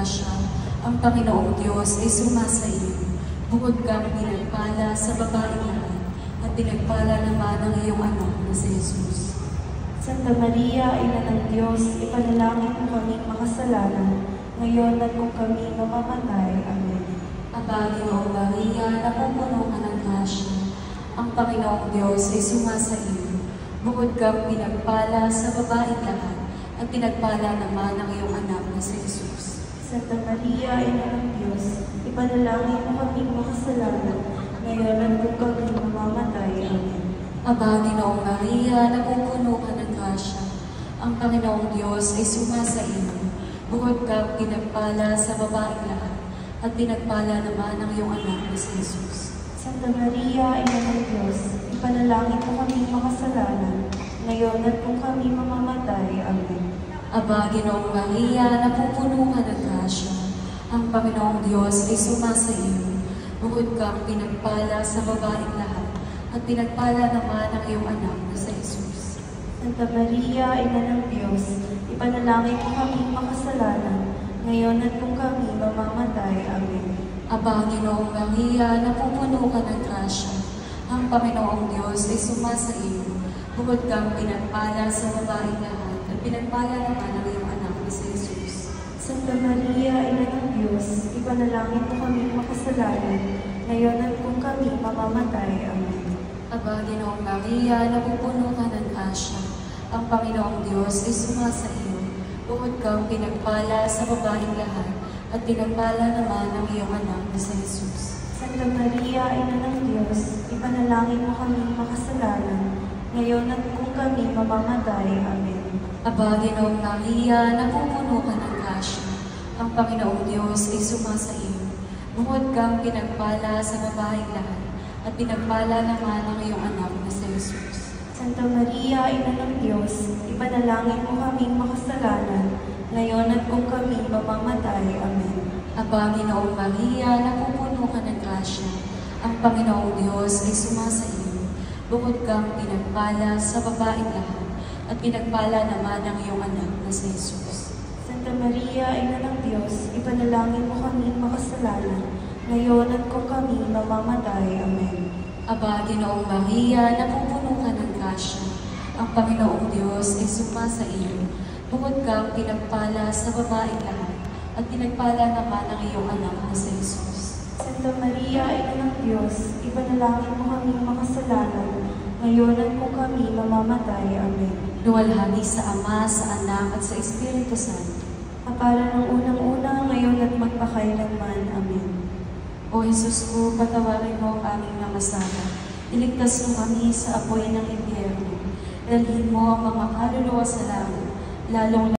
grasya, ang Panginoong Diyos ay sumasa iyo. Bukod kang pinagpala sa babaeng lahat, at pinagpala naman ang iyong anak na si Jesus. Santa Maria, Ina ng Diyos, ipanalangin mo kaming makasalanan, ngayon at kung kami mamamatay. Amen. Aba, Ginoong Maria, napupuno ka ng grasya, ang Panginoong Diyos ay sumasa iyo. Bukod kang pinagpala sa babaeng lahat, at pinagpala naman ang iyong anak na si Jesus. Santa Maria, Ina ng Diyos, ipanalangin mo kaming makasalanan, ngayon at kung kami mamamatay. Amen. Aba, Ginoong Maria, napupuno ka ng grasya, ang Panginoong Diyos ay sumasa iyo. Bukod kang pinagpala sa babaeng lahat, at pinagpala naman ang iyong anak na si Jesus. Santa Maria, Ina ng Diyos, ipanalangin mo kaming makasalanan, ngayon at kung kami mamamatay. Amen. Aba, Ginoong Maria, napupuno ka ng grasya, ang Panginoong Diyos ay sumasa iyo. Bukod kang pinagpala sa babaeng lahat, at pinagpala naman ang iyong anak na si Jesus. Santa Maria, Ina ng Diyos, ipanalangin mo kaming makasalanan, ngayon at kung kami mamamatay. Amen. Aba, Ginoong Maria, napupuno ka ng grasya, ang Panginoong Diyos ay sumasa iyo. Bukod kang pinagpala sa babaeng lahat, at pinagpala naman ang iyong anak na si Jesus. Santa Maria, Ina ng Diyos, ipanalangin mo kaming makasalanan, ngayon at kung kami mamamatay. Amen. Aba, Ginoong Maria, napupuno ka ng grasya, ang Panginoong Diyos ay sumasa iyo. Bukod kang pinagpala sa babaeng lahat, at pinagpala naman ang iyong anak na si Jesus. Santa Maria, Ina ng Diyos, ipanalangin mo kaming makasalanan, ngayon at kung kami mamamatay. Amen. Aba, Ginoong Maria, napupuno ka ng grasya, ang Panginoong Diyos ay sumasa iyo. Bukod kang pinagpala sa babaeng lahat, at pinagpala naman ang iyong anak na si Jesus. Santa Maria, Ina ng Diyos, ipanalangin mo kaming makasalanan, ngayon at kung kami mamamatay. Amen. Aba, Ginoong Maria, napupuno ka ng grasya, ang Panginoong Diyos ay sumasa iyo. Bukod kang pinagpala sa babaeng lahat, at pinagpala naman ang iyong anak na si Jesus. Santa Maria, Ina ng Diyos, ipanalangin mo kaming makasalanan, ngayon at kung kami mamamatay. Amen. Aba, Ginoong Maria, napupuno ka ng grasya, ang Panginoong Diyos ay sumasa iyo. Bukod kang pinagpala sa babaeng lahat, at pinagpala naman ang iyong anak na si Jesus. Santa Maria, Ina ng Diyos, ipanalangin mo kaming makasalanan, ngayon at kung kami mamamatay. Amen. Luwalhati sa Ama, sa Anak, at sa Espiritu Santo. Para ng unang-una, ngayon at magpakailanman. Amen. O Jesus ko, patawarin mo ang aming mga sala. Iligtas mo kami sa apoy ng impyerno. Dalhin mo ang mga kaluluwa sa langit, lalong